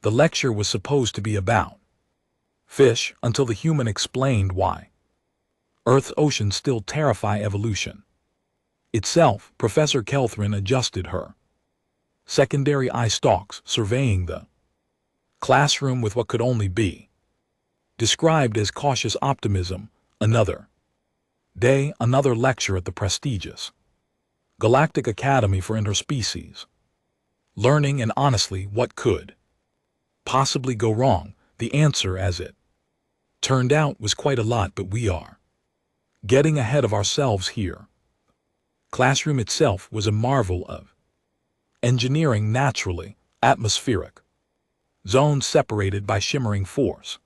The lecture was supposed to be about fish until the human explained why. Earth's oceans still terrify evolution itself. Professor Kelthrin adjusted her secondary eye stalks, surveying the classroom with what could only be described as cautious optimism. Another day, another lecture at the prestigious Galactic Academy for Interspecies Learning, and honestly, what could possibly go wrong? The answer, as it turned out, was quite a lot, but we are getting ahead of ourselves here. Classroom itself was a marvel of engineering, naturally atmospheric zones separated by shimmering force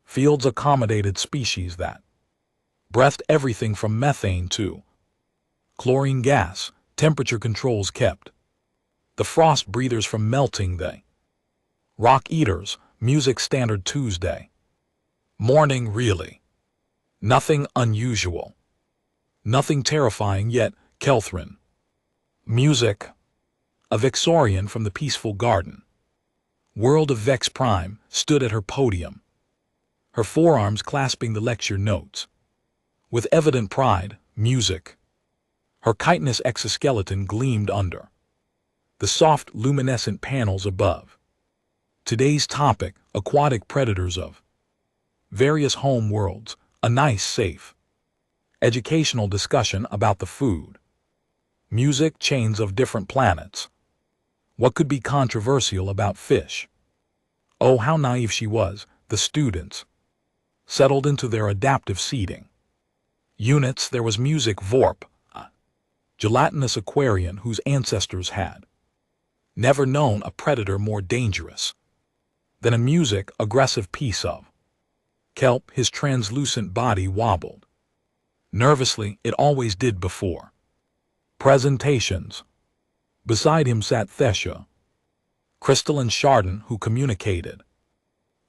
fields accommodated species that breathed everything from methane to chlorine gas. Temperature controls kept the frost breathers from melting. The rock eaters. Music standard Tuesday morning. Really nothing unusual, nothing terrifying yet. Kelthrin. Music. A Vexorian from the peaceful garden world of Vex Prime stood at her podium, her forearms clasping the lecture notes with evident pride. Music. Her chitinous exoskeleton gleamed under the soft, luminescent panels above. Today's topic: aquatic predators of various home worlds. A nice, safe, educational discussion about the food music chains of different planets. What could be controversial about fish? Oh, how naive she was. The students settled into their adaptive seating units. There was music. Vorp, a gelatinous aquarian whose ancestors had never known a predator more dangerous than a music aggressive piece of kelp. His translucent body wobbled nervously. It always did before presentations. Beside him sat Thesha, crystalline Chardon, who communicated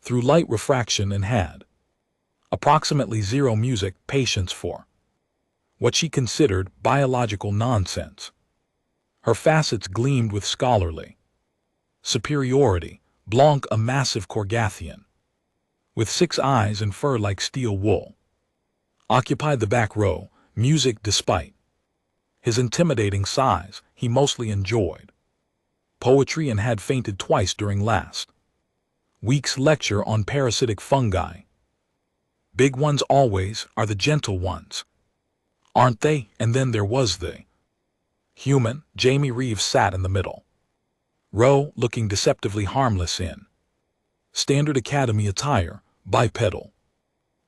through light refraction and had approximately zero music patience for what she considered biological nonsense. Her facets gleamed with scholarly superiority. Blanc, a massive Korgathian with 6 eyes and fur like steel wool, occupied the back row. Music. Despite his intimidating size, he mostly enjoyed poetry and had fainted twice during last week's lecture on parasitic fungi. Big ones always are the gentle ones, aren't they? And then there was the human. Jamie Reeves sat in the middle row, looking deceptively harmless in standard academy attire, bipedal,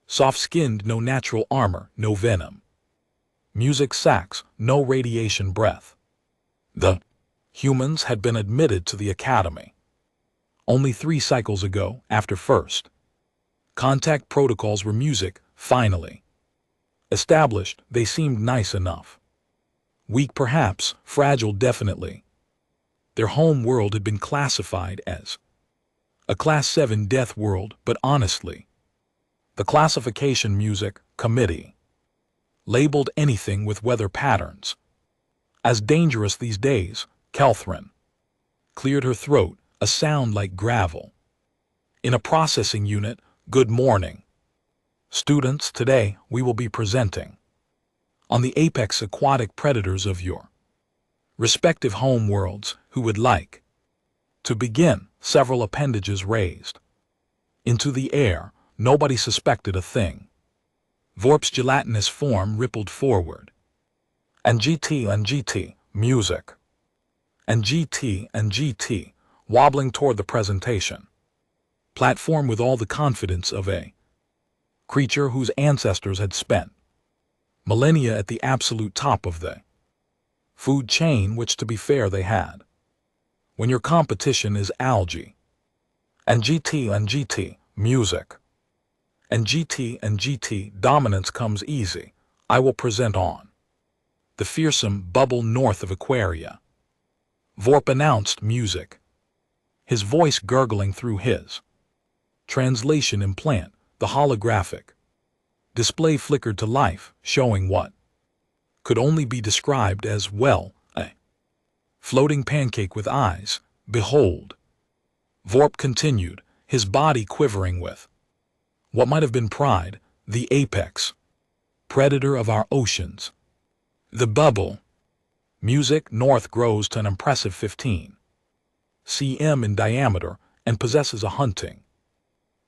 soft-skinned, no natural armor, no venom. Music sax, no radiation breath. The humans had been admitted to the academy only 3 cycles ago. After first contact protocols were music finally established. They seemed nice enough. Weak perhaps, fragile definitely. Their home world had been classified as a Class 7 death world, but honestly, the classification music committee labeled anything with weather patterns as dangerous these days. Kelthrin cleared her throat, a sound like gravel in a processing unit. Good morning, students. Today we will be presenting on the apex aquatic predators of your respective home worlds. Who would like to begin? Several appendages raised into the air. Nobody suspected a thing. Vorp's gelatinous form rippled forward. And GT, music. And GT, wobbling toward the presentation platform with all the confidence of a creature whose ancestors had spent millennia at the absolute top of the food chain, which, to be fair, they had. When your competition is algae. And GT, music. And GT, dominance comes easy. I will present on the fearsome bubble north of Aquaria. Vorp announced. Music. His voice gurgling through his translation implant. The holographic display flickered to life, showing what could only be described as, well, a floating pancake with eyes. Behold, Vorp continued, his body quivering with what might have been pride, the apex predator of our oceans. The bubble. Music north grows to an impressive 15 cm in diameter and possesses a hunting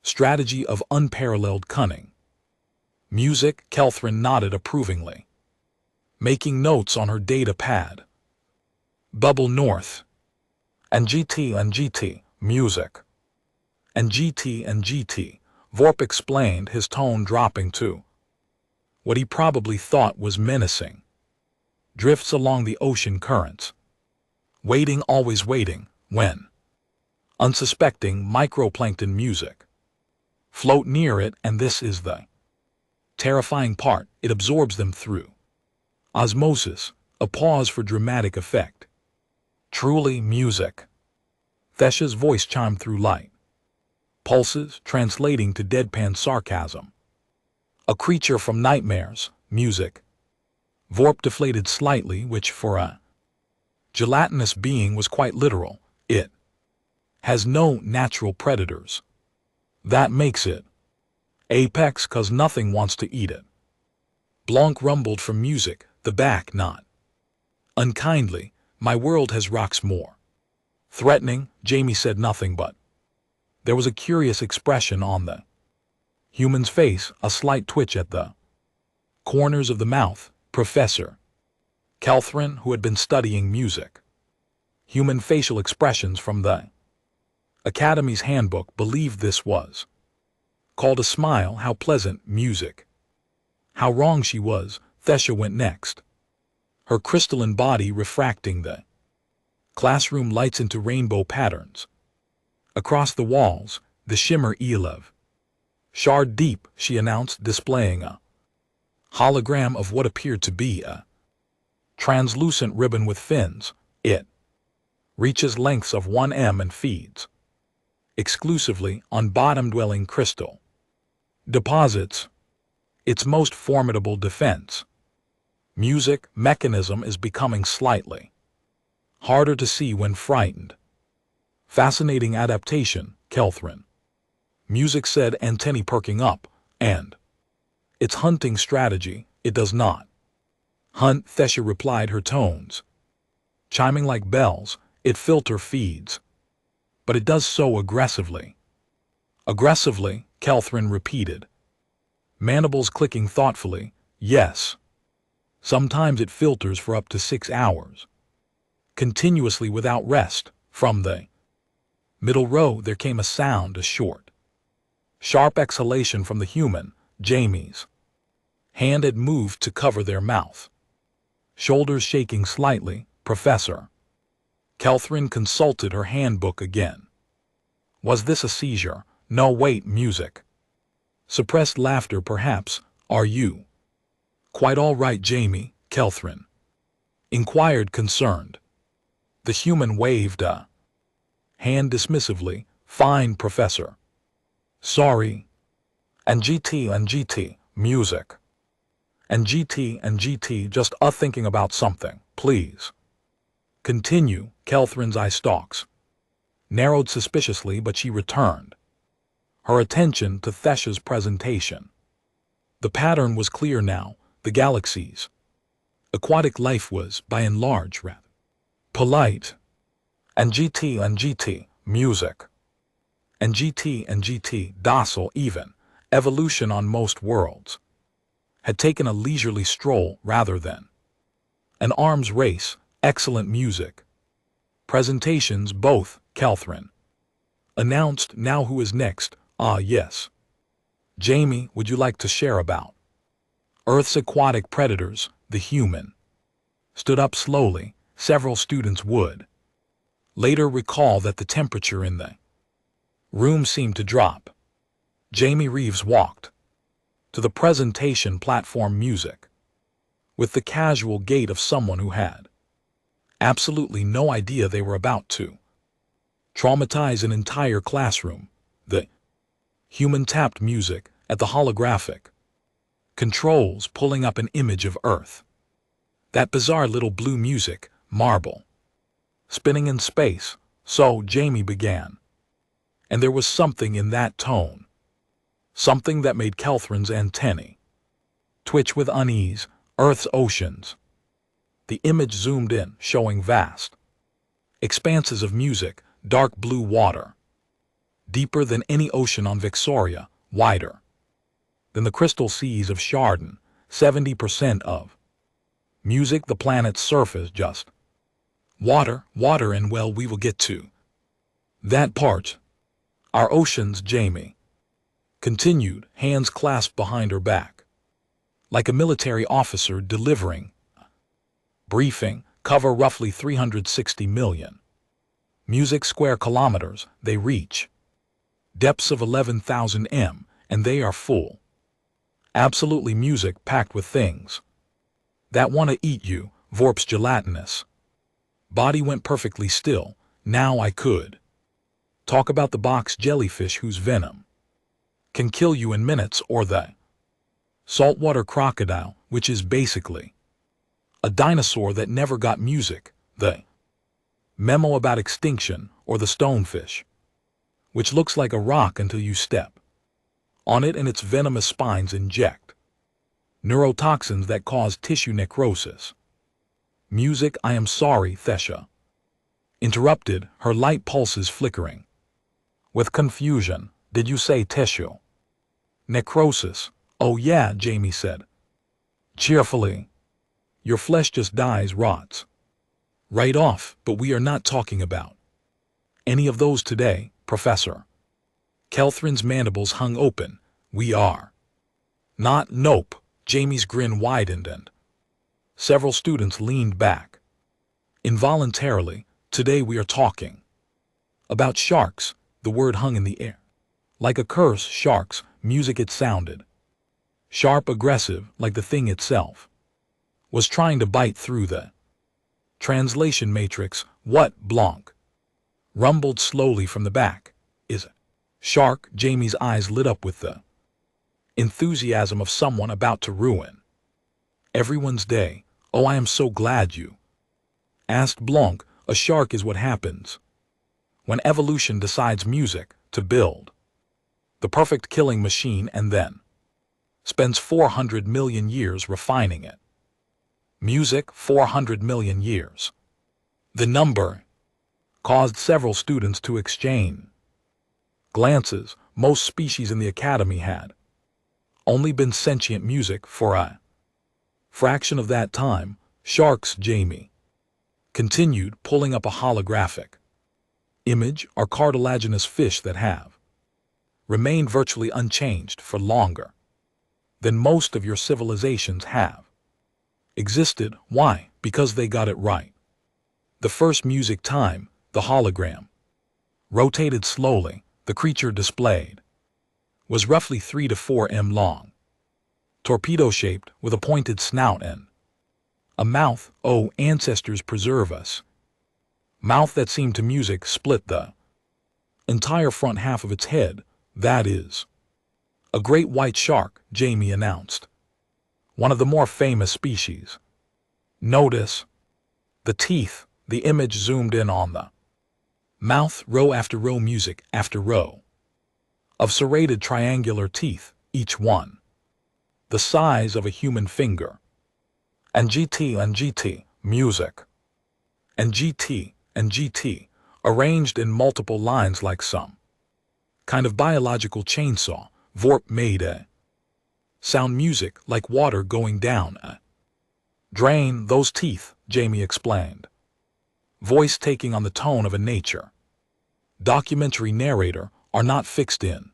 strategy of unparalleled cunning. Music, Kelthrin nodded approvingly, making notes on her data pad. Bubble north. And GT, music. And GT, Vorp explained, his tone dropping to what he probably thought was menacing. Drifts along the ocean currents. Waiting, always waiting, when unsuspecting microplankton music. Float near it, and this is the terrifying part, it absorbs them through osmosis, a pause for dramatic effect. Truly music. Thesha's voice chimed through light pulses, translating to deadpan sarcasm. A creature from nightmares, music. Vorp deflated slightly, which for a gelatinous being was quite literal. It has no natural predators. That makes it apex, 'cause nothing wants to eat it. Blanc rumbled from music, the back not unkindly. My world has rocks more threatening. Jamie said nothing, but there was a curious expression on the human's face, a slight twitch at the corners of the mouth. Professor Kelthrin, who had been studying music, human facial expressions from the Academy's handbook, believed this was called a smile. How pleasant music. How wrong she was. Thesha went next, her crystalline body refracting the classroom lights into rainbow patterns. Across the walls, the shimmer elev shard deep, she announced, displaying a hologram of what appeared to be a translucent ribbon with fins. It reaches lengths of 1 m and feeds exclusively on bottom-dwelling crystal deposits. Its most formidable defense. Music mechanism is becoming slightly harder to see when frightened. Fascinating adaptation, Kelthrin. Music said, antennae perking up, and its hunting strategy, it does not hunt, Thesha replied, her tones chiming like bells. It filter feeds, but it does so aggressively. Aggressively, Kelthrin repeated, mandibles clicking thoughtfully. Yes. Sometimes it filters for up to 6 hours, continuously without rest. From the middle row there came a sound, a short, sharp exhalation from the human. Jamie's hand had moved to cover their mouth, shoulders shaking slightly. Professor Kelthrin consulted her handbook again. Was this a seizure? No, wait, music. Suppressed laughter, perhaps. Are you quite all right, Jamie? Kelthrin inquired, concerned. The human waved a hand dismissively. Fine, Professor. Sorry. And GT, music. And GT, just thinking about something, please. Continue. Kelthrin's eye stalks narrowed suspiciously, but she returned her attention to Thesha's presentation. The pattern was clear now. The galaxy's aquatic life was, by and large, rather polite. And GT, music. And GT, docile even. Evolution on most worlds had taken a leisurely stroll rather than an arms race. Excellent music. Presentations both, Kelthrin announced. Now who is next? Ah, yes. Jamie, would you like to share about Earth's aquatic predators? The human stood up slowly. Several students would later recall that the temperature in the room seemed to drop. Jamie Reeves walked to the presentation platform, music, with the casual gait of someone who had absolutely no idea they were about to traumatize an entire classroom. The human tapped music at the holographic controls, pulling up an image of Earth. That bizarre little blue music, marble, spinning in space. So Jamie began. And there was something in that tone. Something that made Kelthrin's antennae twitch with unease. Earth's oceans. The image zoomed in, showing vast expanses of music, dark blue water, deeper than any ocean on Victoria, wider than the crystal seas of Chardon, 70% of music the planet's surface just water, and well, we will get to that part. Our oceans, Jamie continued, hands clasped behind her back, like a military officer delivering briefing, cover roughly 360 million music square kilometers. They reach depths of 11,000 m, and they are full. Absolutely music packed with things that want to eat you. Vorp's gelatinous body went perfectly still. Now I could talk about the box jellyfish whose venom can kill you in minutes, or the saltwater crocodile, which is basically a dinosaur that never got music, the memo about extinction, or the stonefish, which looks like a rock until you step on it and its venomous spines inject neurotoxins that cause tissue necrosis. Music, I am sorry, Thesha interrupted, her light pulses flickering with confusion. Did you say tissue necrosis? Oh yeah, Jamie said cheerfully. Your flesh just dies, rots right off, but we are not talking about any of those today, Professor. Kelthrin's mandibles hung open. We are not. Nope. Jamie's grin widened and several students leaned back involuntarily. Today we are talking about sharks. The word hung in the air like a curse. Sharks, music, it sounded sharp, aggressive, like the thing itself was trying to bite through the translation matrix. What? Blanc rumbled slowly from the back. Is it shark? Jamie's eyes lit up with the enthusiasm of someone about to ruin everyone's day. Oh, I am so glad you asked, Blanc. A shark is what happens when evolution decides music to build the perfect killing machine and then spends 400 million years refining it. Music, 400 million years. The number caused several students to exchange glances. Most species in the academy had only been sentient music for a fraction of that time. Sharks, Jamie continued, pulling up a holographic image, are cartilaginous fish that have remained virtually unchanged for longer than most of your civilizations have existed. Why? Because they got it right. The first music time, the hologram rotated slowly. The creature displayed was roughly 3 to 4 m long, torpedo-shaped with a pointed snout and a mouth. Oh, ancestors preserve us. Mouth that seemed to music split the entire front half of its head. That is a great white shark, Jamie announced. One of the more famous species. Notice the teeth. The image zoomed in on the mouth, row after row, music after row of serrated triangular teeth, each one the size of a human finger. And GT, music. And GT, arranged in multiple lines like some kind of biological chainsaw. Vorp made a sound, music like water going down a drain. Those teeth, Jamie explained, voice taking on the tone of a nature documentary narrator, are not fixed in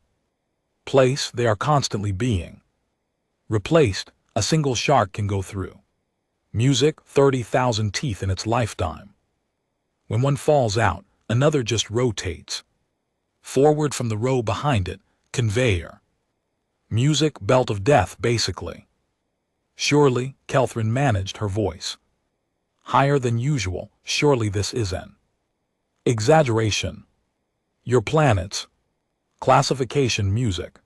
place. They are constantly being replaced. A single shark can go through music 30,000 teeth in its lifetime. When one falls out, another just rotates forward from the row behind it. Conveyor music, belt of death, basically. Surely, Kelthrin managed, her voice higher than usual. Surely this is an exaggeration. Your planet's classification music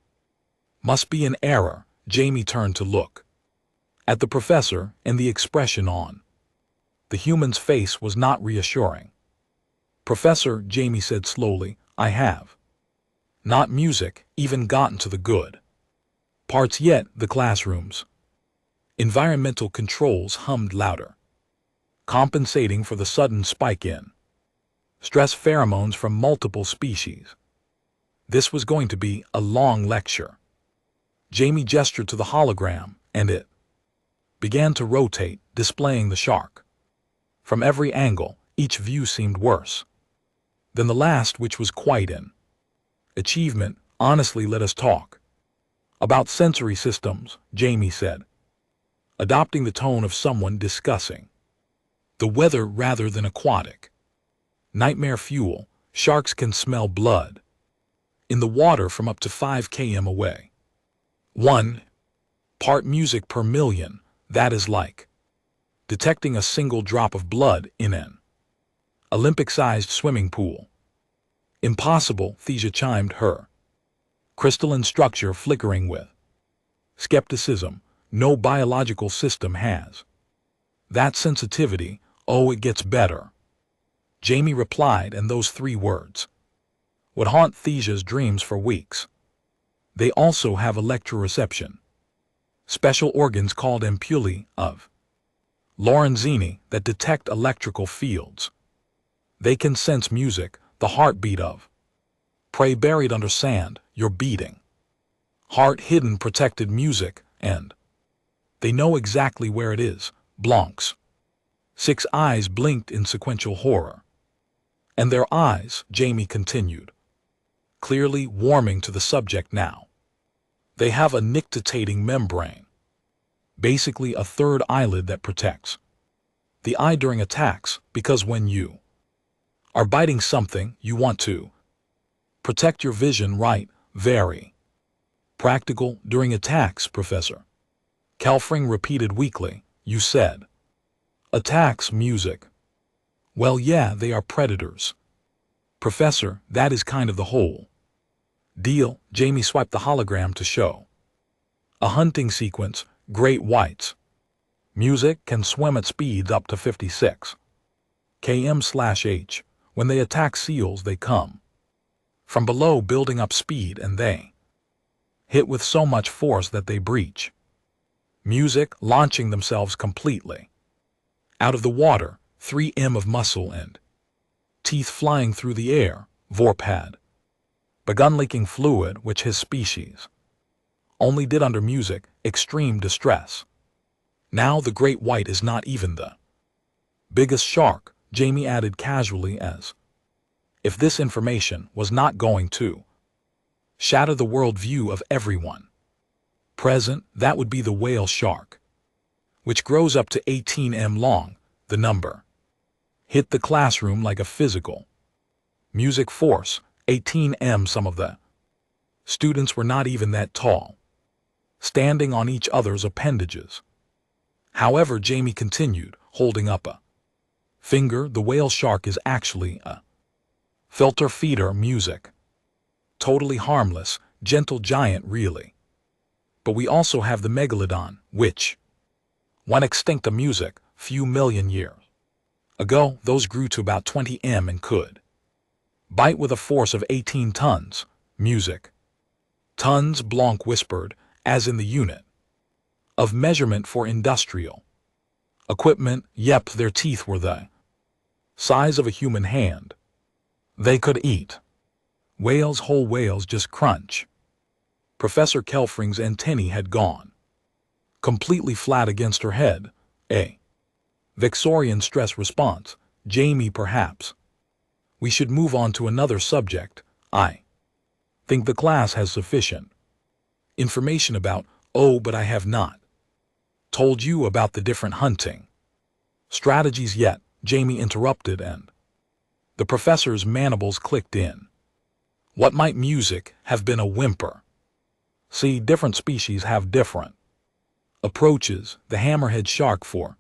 must be an error. Jamie turned to look at the professor, and the expression on the human's face was not reassuring. Professor, Jamie said slowly, I have Not music even gotten to the good parts yet. The classrooms. Environmental controls hummed louder, compensating for the sudden spike in stress pheromones from multiple species. This was going to be a long lecture. Jamie gestured to the hologram, and it began to rotate, displaying the shark. From every angle, each view seemed worse than the last, which was quite an achievement. Honestly, let us talk about sensory systems, Jamie said, adopting the tone of someone discussing the weather rather than aquatic nightmare fuel. Sharks can smell blood in the water from up to 5 km away. 1 part music per million, that is like detecting a single drop of blood in an Olympic-sized swimming pool. Impossible, Thesia chimed her crystalline structure flickering with skepticism. No biological system has that sensitivity. Oh, it gets better, Jamie replied, and those 3 words would haunt Thesia's dreams for weeks. They also have electroreception, special organs called ampullae of Lorenzini that detect electrical fields. They can sense music, the heartbeat of prey buried under sand, your beating heart, hidden protected music, and they know exactly where it is. Blanc's 6 eyes blinked in sequential horror. And their eyes, Jamie continued, clearly warming to the subject now. They have a nictitating membrane, basically a third eyelid that protects the eye during attacks, because when you are biting something, you want to protect your vision, right? Very practical during attacks, Professor Kelfring repeated weakly. You said attacks, music. Well, yeah, they are predators, Professor. That is kind of the whole deal. Jamie swiped the hologram to show a hunting sequence. Great whites. Music can swim at speeds up to 56 km/h. When they attack seals, they come from below, building up speed, and they hit with so much force that they breach music, launching themselves completely out of the water. 3 m of muscle and teeth flying through the air. Vorp had begun leaking fluid, which his species only did under music, extreme distress. Now the great white is not even the biggest shark, Jamie added casually, as if this information was not going to shatter the worldview of everyone present. That would be the whale shark, which grows up to 18 m long. The number hit the classroom like a physical music force. 18 m. Some of the students were not even that tall, standing on each other's appendages. However, Jamie continued, holding up a finger, the whale shark is actually a filter feeder. Music, totally harmless, gentle giant really. But we also have the megalodon, which went extinct a music few million years ago. Those grew to about 20 m and could bite with a force of 18 tons. Music. Tons, Blanc whispered, as in the unit of measurement for industrial equipment. Yep, their teeth were the size of a human hand. They could eat whales, whole whales, just crunch. Professor Kelfring's antennae had gone completely flat against her head. A Victorian stress response. Jamie, perhaps we should move on to another subject. I think the class has sufficient information about. Oh, but I have not told you about the different hunting strategies yet, Jamie interrupted, and the professor's mandibles clicked in. What might music have been? A whimper. See, different species have different approaches. The hammerhead shark, for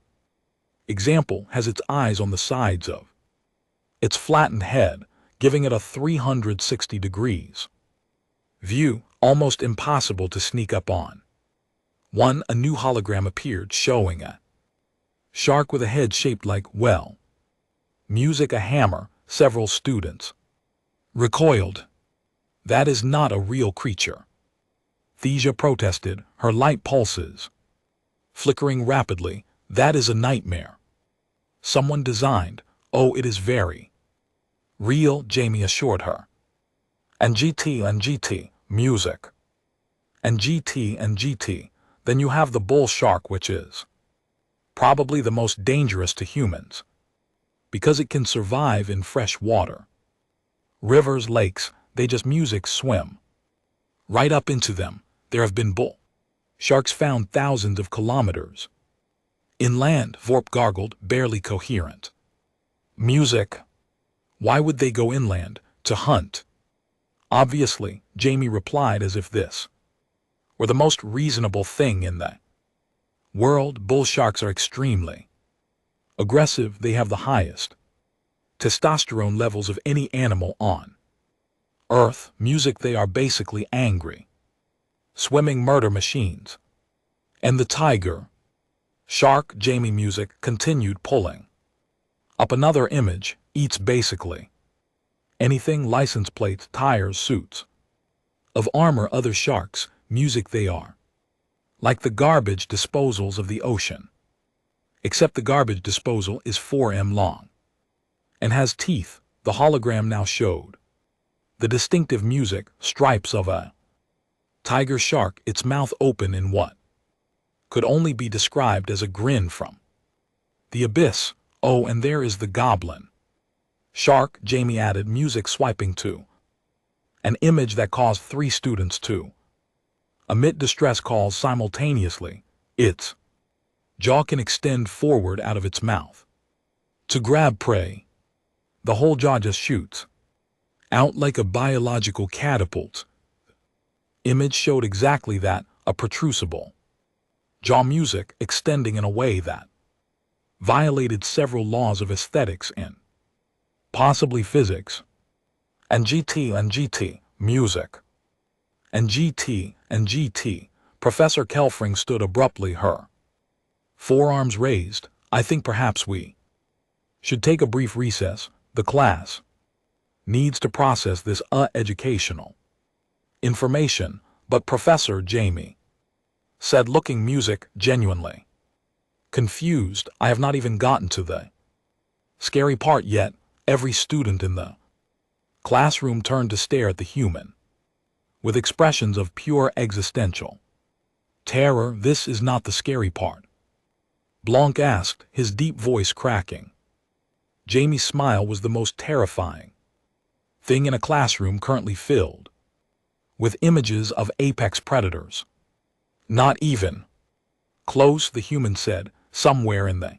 example, has its eyes on the sides of its flattened head, giving it a 360 degrees view, almost impossible to sneak up on. A new hologram appeared, showing a shark with a head shaped like, well, music, a hammer. Several students recoiled. That is not a real creature. Thesia protested, her light pulses flickering rapidly. That is a nightmare. Someone designed. Oh, it is very real, Jamie assured her. And GT, music. And GT, then you have the bull shark, which is probably the most dangerous to humans, because it can survive in fresh water. Rivers, lakes, they just music swim right up into them. There have been bull sharks found thousands of kilometers inland, Vorp gargled, barely coherent. Music. Why would they go inland to hunt? Obviously, Jamie replied as if this were the most reasonable thing in the world. Bull sharks are extremely aggressive. They have the highest testosterone levels of any animal on Earth. Music, they are basically angry, swimming murder machines. And the tiger shark, Jamie, music continued pulling up another image, eats basically anything, license plates, tires, suits of armor. Other sharks, music, they are like the garbage disposals of the ocean, except the garbage disposal is 4 m long and has teeth. The hologram now showed the distinctive music stripes of a tiger shark, its mouth open in what could only be described as a grin from the abyss. Oh, and there is the goblin shark, Jamie added, music swiping to an image that caused 3 students to emit distress calls simultaneously. Its jaw can extend forward out of its mouth to grab prey. The whole jaw just shoots out like a biological catapult. Image showed exactly that, a protrusible jaw, music extending in a way that violated several laws of aesthetics and possibly physics. And GT, music. And GT, Professor Kelfring stood abruptly, her forearms raised. I think perhaps we should take a brief recess. The class needs to process this educational information. But Professor, Jamie said, looking music genuinely confused. I have not even gotten to the scary part yet. Every student in the classroom turned to stare at the human with expressions of pure existential terror. This is not the scary part, Blanc asked, his deep voice cracking. Jamie's smile was the most terrifying thing in a classroom currently filled with images of apex predators. Not even close, the human said. Somewhere in the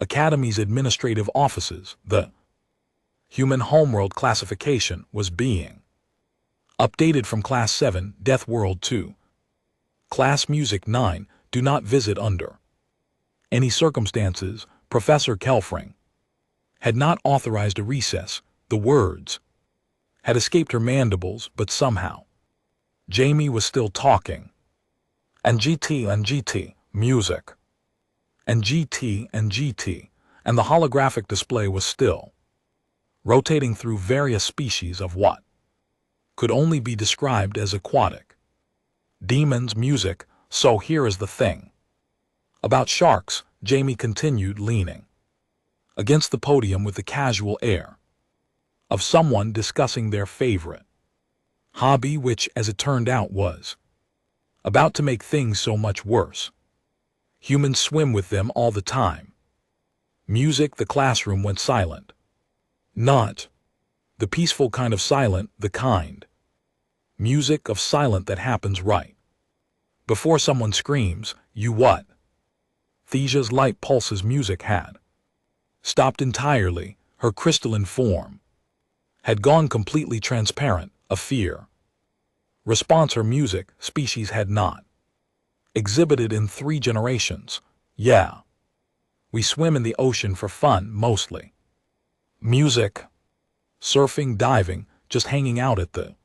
Academy's administrative offices, the human homeworld classification was being updated from Class 7, Deathworld, to Class Music 9, do not visit under any circumstances. Professor Kelfring had not authorized a recess. The words had escaped her mandibles, but somehow Jamie was still talking. And GT, music. And GT, and the holographic display was still rotating through various species of what could only be described as aquatic demons. Music. So here is the thing about sharks, Jamie continued, leaning against the podium with the casual air of someone discussing their favorite hobby, which, as it turned out, was about to make things so much worse. Humans swim with them all the time. Music. The classroom went silent. Not the peaceful kind of silent, the kind music of silent that happens right before someone screams, "You what?" Thesia's light pulses. Music had stopped entirely. Her crystalline form had gone completely transparent. A fear response her music species had not exhibited in 3 generations. Yeah. We swim in the ocean for fun, mostly. Music. Surfing, diving, just hanging out at the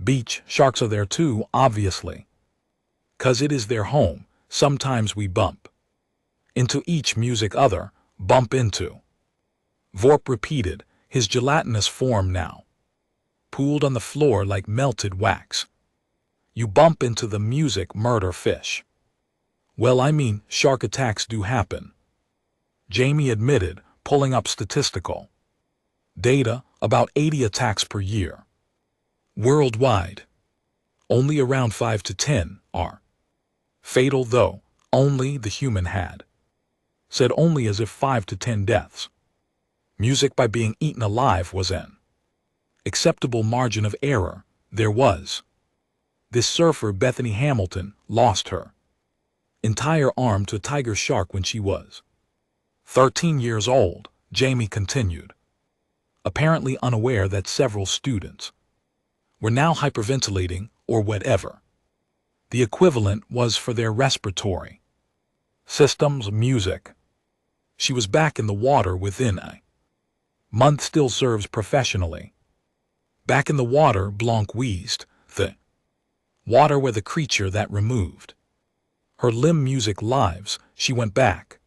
beach. Sharks are there too, obviously, 'cause it is their home. Sometimes we bump into each music other, bump into. Vorp repeated, his gelatinous form now pooled on the floor like melted wax. You bump into the music murder fish. Well, I mean, shark attacks do happen, Jamie admitted, pulling up statistical data, about 80 attacks per year. Worldwide. Only around 5 to 10 are fatal, though. Only the human had said only as if 5 to 10 deaths. Music by being eaten alive was an acceptable margin of error. There was. This surfer Bethany Hamilton lost her entire arm to a tiger shark when she was 13 years old, Jamie continued, apparently unaware that several students were now hyperventilating or whatever the equivalent was for their respiratory systems. Music. She was back in the water within a month. Still serves professionally. Back in the water, Blanc wheezed. The water where the creature that removed her limb. Music lives. She went back.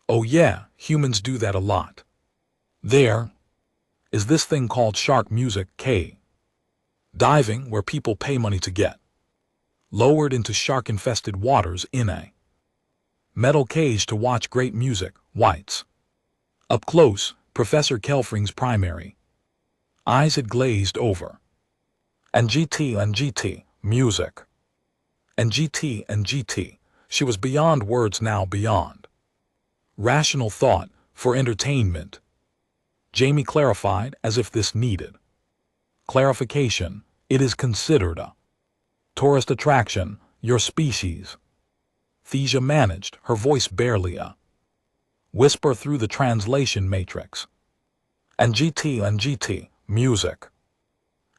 Oh yeah, humans do that a lot. There is this thing called shark music, diving, where people pay money to get lowered into shark-infested waters in a metal cage to watch great music. Whites. Up close, Professor Kelfring's primary eyes had glazed over. And GT, music. And GT, she was beyond words now, beyond rational thought, for entertainment. Jamie clarified, as if this needed clarification. It is considered a tourist attraction, your species. Thesia managed, her voice barely a whisper through the translation matrix. And GT, music.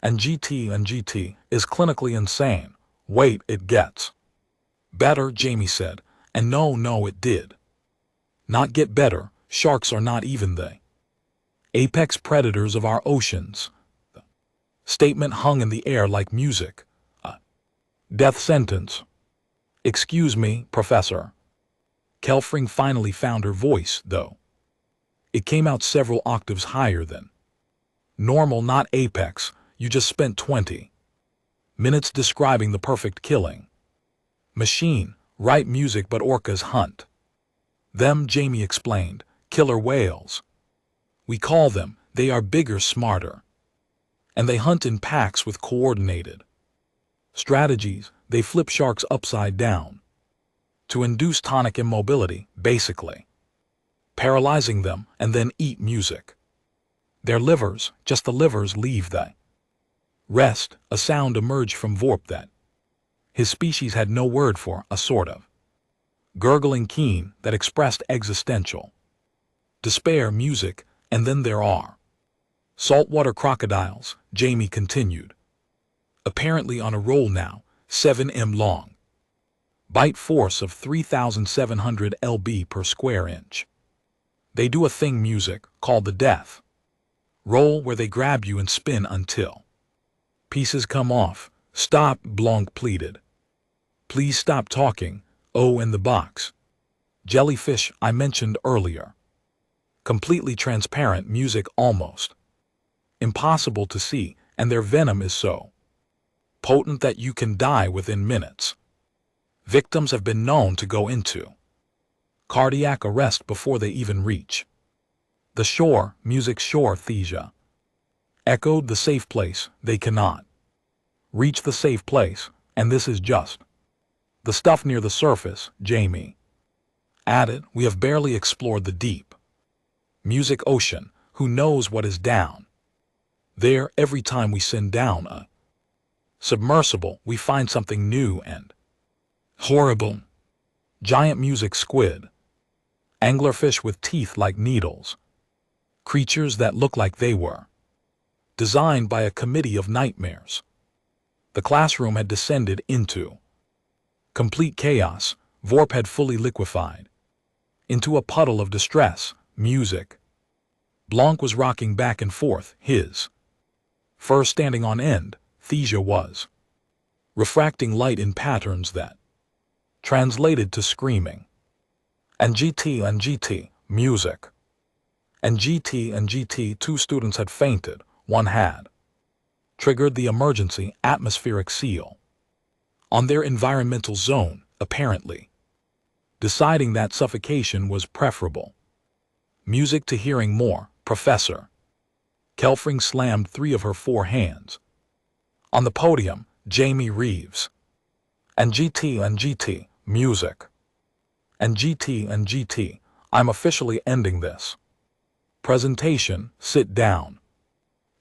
And GT is clinically insane. Wait, it gets better, Jamie said, and no, it did not get better. Sharks are not even the apex predators of our oceans. The statement hung in the air like music. A death sentence. Excuse me, Professor. Kelfring finally found her voice, though. It came out several octaves higher than normal. Not apex. You just spent 20 minutes describing the perfect killing machine. Right, music, but orcas hunt them, Jamie explained. Killer whales. We call them. They are bigger, smarter. And they hunt in packs with coordinated strategies. They flip sharks upside down to induce tonic immobility, basically paralyzing them, and then eat music. Their livers, just the livers, leave the rest. A sound emerged from Vorp that his species had no word for, a sort of gurgling keen that expressed existential despair. Music. And then there are saltwater crocodiles, Jamie continued, apparently on a roll now, 7 m long, bite force of 3,700 lb per square inch. They do a thing, music, called the death roll, where they grab you and spin until pieces come off. Stop, Blanc pleaded. Please stop talking. Oh, and the box jellyfish I mentioned earlier. Completely transparent, music, almost impossible to see, and their venom is so potent that you can die within minutes. Victims have been known to go into cardiac arrest before they even reach the shore. Music. Shore, Thesia echoed. The safe place. They cannot reach the safe place, and this is just the stuff near the surface, Jamie added. We have barely explored the deep music ocean. Who knows what is down there? Every time we send down a submersible, we find something new and horrible. Giant music squid, anglerfish with teeth like needles, creatures that look like they were designed by a committee of nightmares. The classroom had descended into complete chaos. Vorp had fully liquefied into a puddle of distress. Music. Blanc was rocking back and forth, his fur standing on end. Thesia was refracting light in patterns that translated to screaming. And GT, music. And GT, 2 students had fainted. One had triggered the emergency atmospheric seal on their environmental zone, apparently, deciding that suffocation was preferable. Music to hearing more, Professor. Kelfring slammed 3 of her 4 hands. On the podium, Jamie Reeves. And GT, music. And GT, I'm officially ending this presentation, sit down.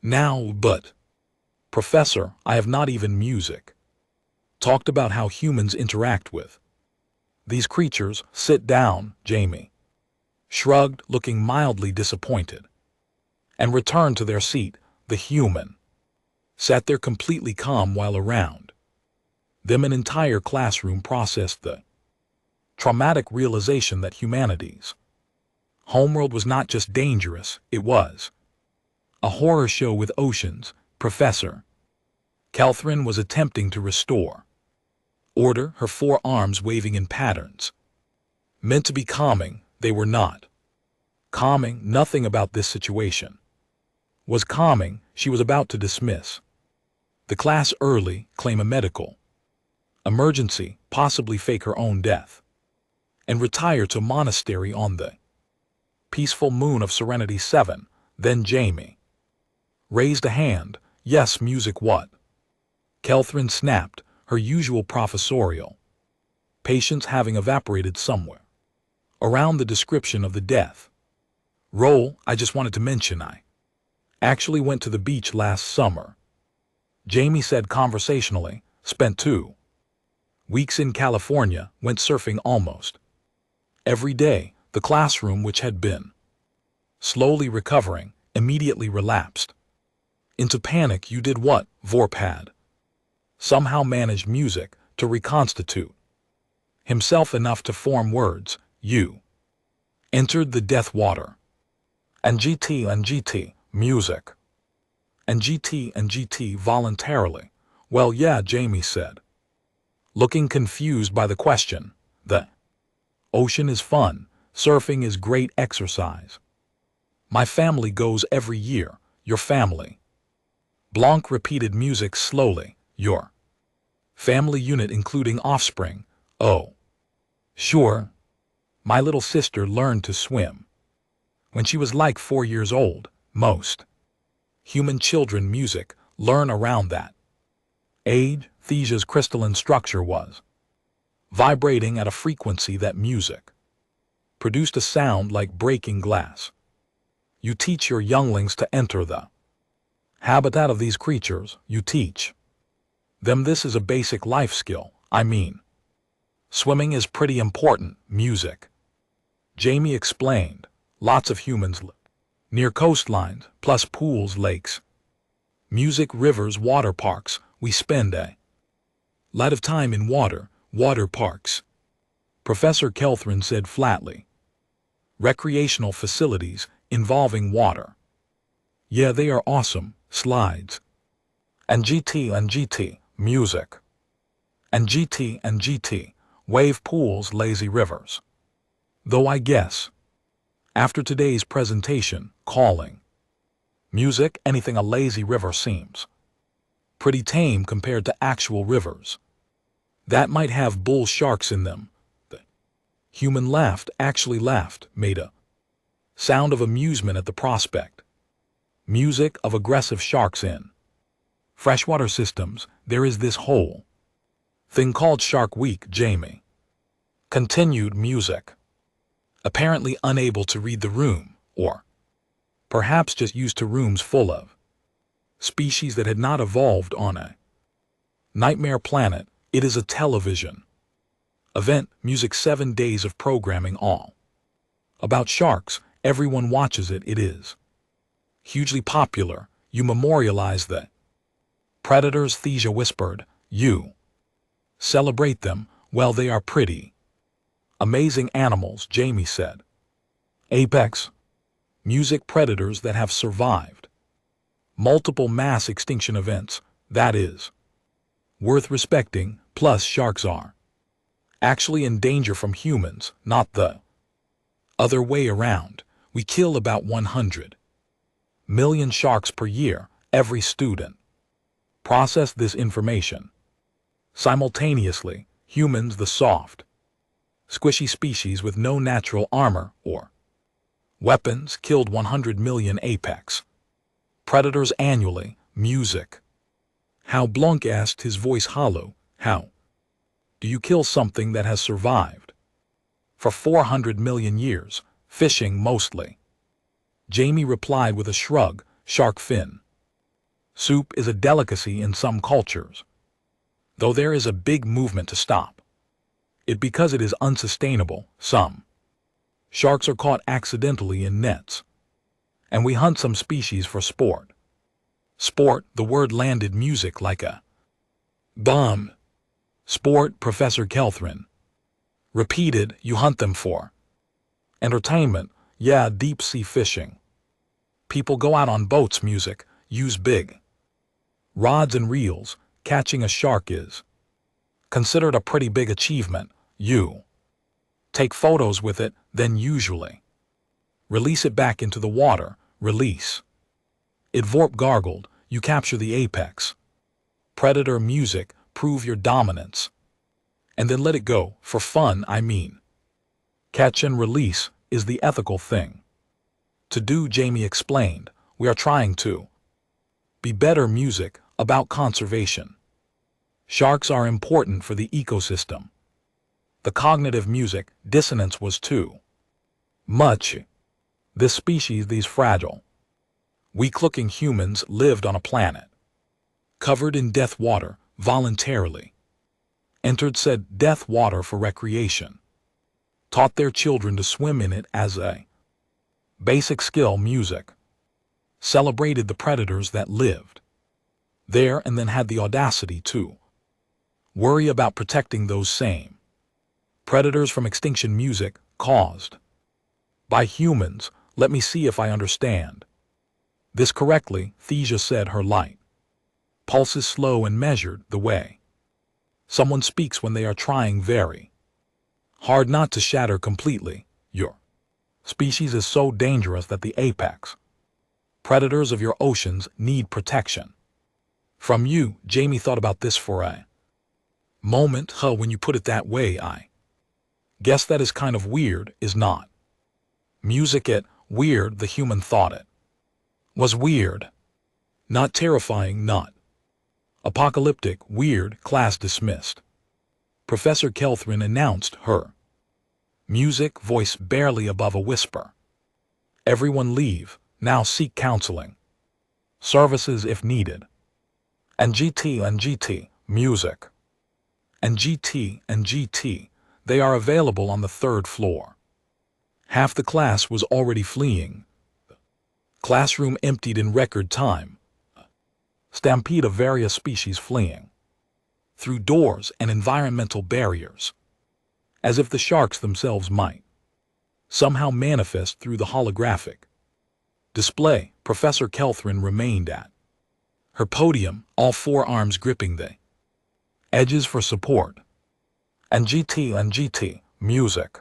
Now, but, Professor, I have not even music. Talked about how humans interact with these creatures, sit down, Jamie. Shrugged, looking mildly disappointed. And returned to their seat, the human. Sat there completely calm while around them an entire classroom processed the traumatic realization that humanity's homeworld was not just dangerous, it was a horror show with oceans. Professor Kelthrin was attempting to restore order, her 4 arms waving in patterns. Meant to be calming, they were not. Calming, nothing about this situation was calming. She was about to dismiss the class early, claim a medical emergency, possibly fake her own death, and retire to monastery on the peaceful moon of Serenity 7. Then Jamie raised a hand. Yes, music what? Kelthrin snapped, her usual professorial patience having evaporated somewhere around the description of the death. Roll, I just wanted to mention I actually went to the beach last summer. Jamie said conversationally, spent 2 weeks in California, went surfing almost every day. The classroom, which had been slowly recovering, immediately relapsed into panic. You did what? Vorp had somehow managed music to reconstitute himself enough to form words. You entered the death water. And GT, music. And GT voluntarily. Well, yeah, Jamie said, looking confused by the question. The ocean is fun. Surfing is great exercise. My family goes every year. Your family? Blanc repeated music slowly. Your family unit including offspring? Oh. Sure. My little sister learned to swim when she was like 4 years old. Most human children music learn around that age. Thesia's crystalline structure was vibrating at a frequency that music produced a sound like breaking glass. You teach your younglings to enter the habitat of these creatures. You teach them this is a basic life skill. I mean, swimming is pretty important. Music, Jamie explained. Lots of humans live near coastlines, plus pools, lakes, music, rivers, water parks. We spend a lot of time in water parks. Professor Kelthrin said flatly. Recreational facilities involving water. Yeah, they are awesome. Slides. And GT, music. And GT, wave pools, lazy rivers. Though I guess, after today's presentation, calling music anything a lazy river seems pretty tame compared to actual rivers that might have bull sharks in them. The human laughed, actually laughed, made a sound of amusement at the prospect. Music of aggressive sharks in freshwater systems. There is this whole thing called Shark Week. Jamie continued. Music, apparently unable to read the room, or perhaps just used to rooms full of species that had not evolved on a nightmare planet. It is a television event. Music, 7 days of programming, all about sharks. Everyone watches it. It is hugely popular. You memorialize the predators, Thesia whispered. You celebrate them. Well, they are pretty amazing animals, Jamie said. Apex music predators that have survived multiple mass extinction events. That is worth respecting. Plus, sharks are actually in danger from humans, not the other way around. We kill about 100 million sharks per year. Every student process this information. Simultaneously, humans, the soft, squishy species with no natural armor or weapons, killed 100 million apex predators annually. Music. How Blanc asked, his voice hollow. How do you kill something that has survived for 400 million years, fishing mostly? Jamie replied with a shrug, shark fin soup is a delicacy in some cultures, though there is a big movement to stop it because it is unsustainable. Some sharks are caught accidentally in nets, and we hunt some species for sport. Sport, the word landed music like a bomb. Sport, Professor Kelthrin repeated, you hunt them for entertainment. Yeah, deep sea fishing. People go out on boats. Music, use big rods and reels. Catching a shark is considered a pretty big achievement. You take photos with it, then usually release it back into the water. Release it. Vorp gargled, you capture the apex predator. Music, prove your dominance, and then let it go, for fun I mean. Catch and release is the ethical thing to do, Jamie explained. We are trying to be better. Music, about conservation. Sharks are important for the ecosystem. The cognitive music dissonance was too much. This species, these fragile, weak-looking humans, lived on a planet covered in death water, voluntarily entered said death water for recreation, taught their children to swim in it as a basic skill. Music celebrated the predators that lived there and then had the audacity to worry about protecting those same predators from extinction. Music, caused by humans. Let me see if I understand this correctly. Thesia said, her light pulses slow and measured, the way someone speaks when they are trying very hard not to shatter completely. Your species is so dangerous that the apex predators of your oceans need protection from you. Jamie thought about this for a moment. When you put it that way, I guess that is kind of weird, is not? Music, it weird. The human thought it was weird, not terrifying, not apocalyptic. Weird. Class dismissed. Professor Kelthrin announced, her music voice barely above a whisper. Everyone leave, now. Seek counseling services if needed. And GT, music. And GT, they are available on the 3rd floor. Half the class was already fleeing. Classroom emptied in record time. Stampede of various species fleeing through doors and environmental barriers, as if the sharks themselves might somehow manifest through the holographic display. Professor Kelthrin remained at her podium, all 4 arms gripping the edges for support. And GT, music.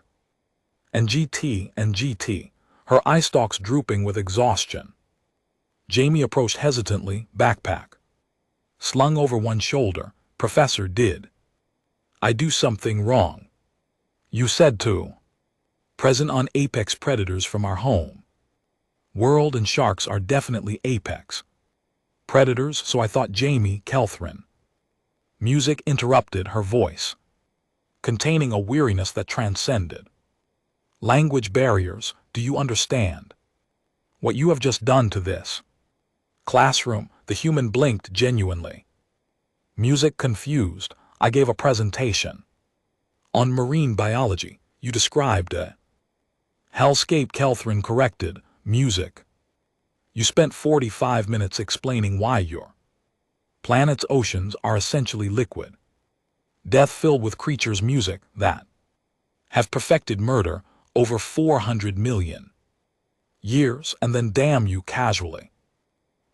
And GT, her eye stalks drooping with exhaustion. Jamie approached hesitantly, backpack slung over one shoulder. Professor, did I do something wrong? You said to present on apex predators from our home world, and sharks are definitely apex predators, so I thought. Jamie Kelthrin. Music interrupted, her voice containing a weariness that transcended language barriers. Do you understand what you have just done to this classroom? The human blinked genuinely. Music confused. I gave a presentation on marine biology. You described a hellscape. Kelthrin corrected. Music. You spent 45 minutes explaining why your planet's oceans are essentially liquid death filled with creatures. Music, that have perfected murder over 400 million years, and then damn you casually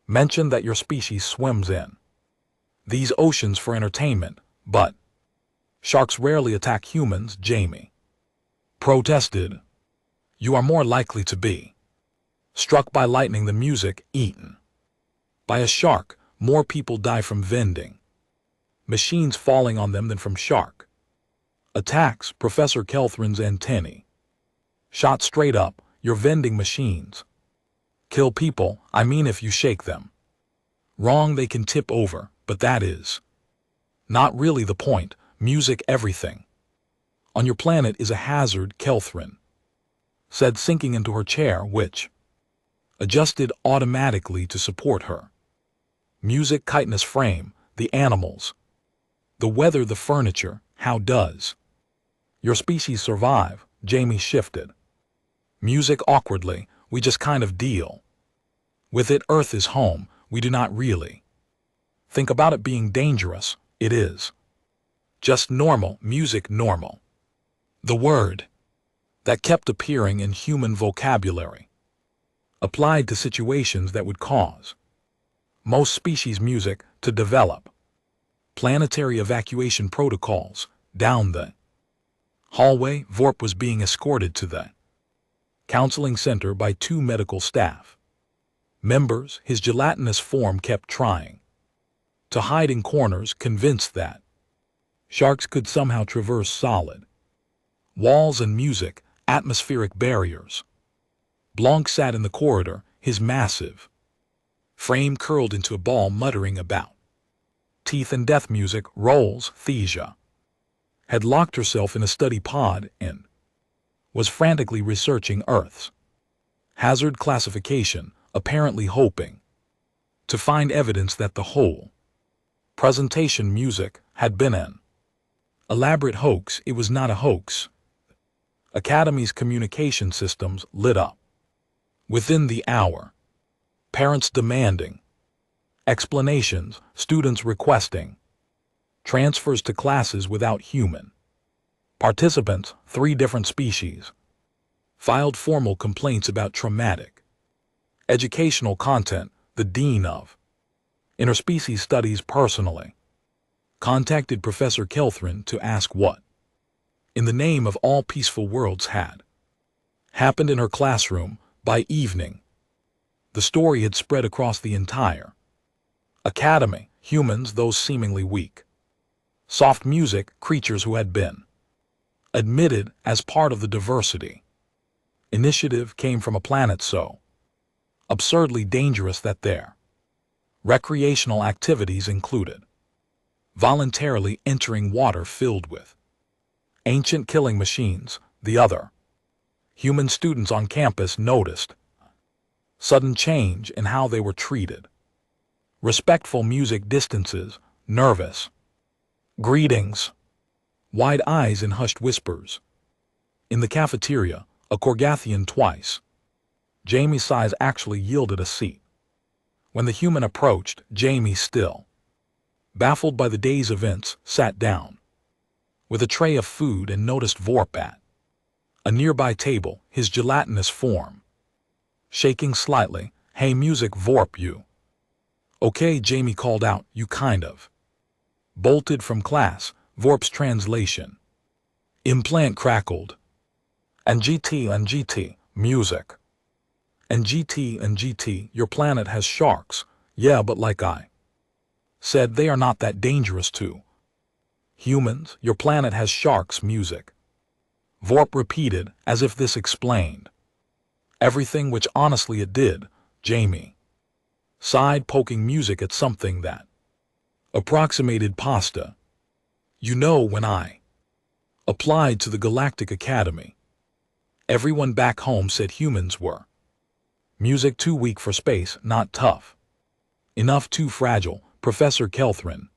mentioned that your species swims in these oceans for entertainment, but sharks rarely attack humans. Jamie protested. You are more likely to be struck by lightning. The music, eaten by a shark, More people die from vending machines falling on them than from shark attacks. Professor Kelthrin's antennae shot straight up. Your vending machines kill people, I mean if you shake them wrong they can tip over, but that is not really the point. Music, everything on your planet is a hazard, Kelthrin said, sinking into her chair, which adjusted automatically to support her. Music, chitinous frame, the animals, the weather, the furniture. How does your species survive? Jamie shifted. Music awkwardly. We just kind of deal with it. Earth is home. We do not really think about it being dangerous. It is just normal. Music, normal. The word that kept appearing in human vocabulary applied to situations that would cause most species' music to develop. Planetary evacuation protocols. Down the hallway, Vorp was being escorted to the counseling center by 2 medical staff members. His gelatinous form kept trying to hide in corners, convinced that sharks could somehow traverse solid walls and music, atmospheric barriers. Blanc sat in the corridor, his massive frame curled into a ball, muttering about teeth and death music. Rolls. Thesia had locked herself in a study pod and was frantically researching Earth's hazard classification, apparently hoping to find evidence that the whole presentation music had been an elaborate hoax. It was not a hoax. Academy's communication systems lit up within the hour. Parents demanding explanations, students requesting transfers to classes without human participants. 3 different species filed formal complaints about traumatic educational content. The dean of interspecies studies personally contacted Professor Kelthrin to ask what, in the name of all peaceful worlds, had happened in her classroom. By evening, the story had spread across the entire academy. Humans, those seemingly weak, soft music creatures who had been admitted as part of the diversity initiative, came from a planet so absurdly dangerous that their recreational activities included voluntarily entering water filled with ancient killing machines. The other human students on campus noticed sudden change in how they were treated. Respectful music distances, nervous greetings, wide eyes and hushed whispers. In the cafeteria, a Korgathian twice Jamie's size actually yielded a seat. When the human approached, Jamie, still baffled by the day's events, sat down with a tray of food and noticed Vorp at a nearby table, his gelatinous form shaking slightly. Hey, music, Vorp, you okay? Jamie called out. You kind of bolted from class. Vorp's translation implant crackled. And GT, music. And GT, your planet has sharks. Yeah, but like I said, they are not that dangerous to humans. Your planet has sharks, music. Vorp repeated, as if this explained everything, which honestly it did. Jamie sighed, poking music at something that approximated pasta. You know, when I applied to the Galactic Academy, everyone back home said humans were music, too weak for space, not tough enough, too fragile. Professor Kelthrin,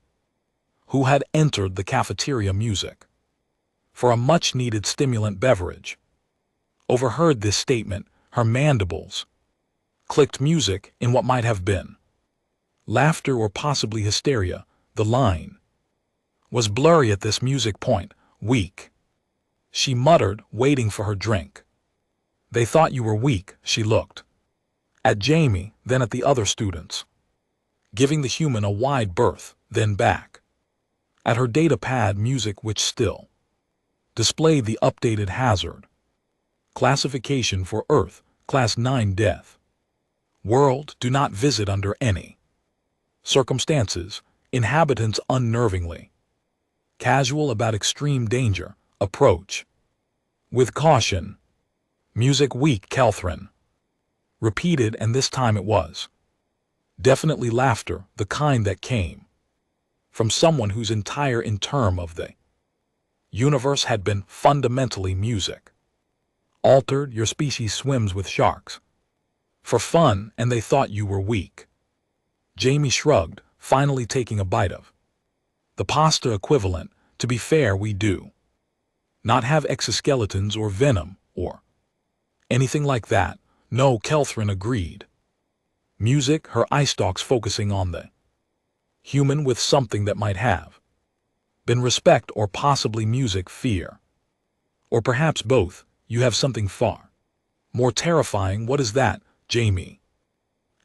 who had entered the cafeteria music for a much-needed stimulant beverage, overheard this statement. Her mandibles clicked. Music, in what might have been laughter or possibly hysteria. The line was blurry at this music point. Weak, she muttered, waiting for her drink. They thought you were weak. She looked at Jamie, then at the other students, giving the human a wide berth, then back at her data pad. Music, which still displayed the updated hazard classification for Earth, Class 9 Death World. Do not visit under any Circumstances, inhabitants unnervingly. Casual about extreme danger, approach. With caution. Music weak, Kelthrin. Repeated, and this time it was. Definitely laughter, the kind that came from someone whose entire term of the universe had been fundamentally music. Altered, your species swims with sharks. For fun, and they thought you were weak. Jamie shrugged, finally taking a bite of the pasta equivalent. To be fair, we do not have exoskeletons or venom or anything like that. No, Kelthrin agreed. Music, her eye stalks focusing on the human with something that might have been respect or possibly music fear. Or perhaps both. You have something far more terrifying. What is that, Jamie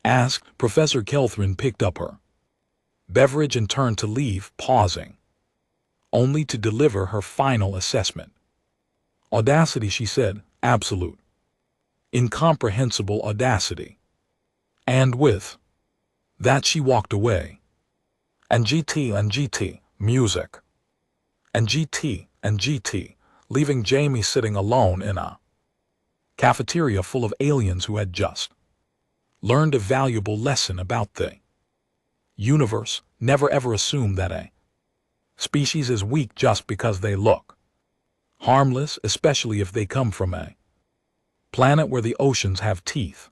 asked. Professor Kelthrin picked up her beverage and turned to leave, pausing only to deliver her final assessment. Audacity, she said, absolute, incomprehensible audacity. And with that she walked away. And GT, music. And GT, leaving Jamie sitting alone in a cafeteria full of aliens who had just learned a valuable lesson about the universe. Never ever assume that a species is weak just because they look harmless, especially if they come from a planet where the oceans have teeth.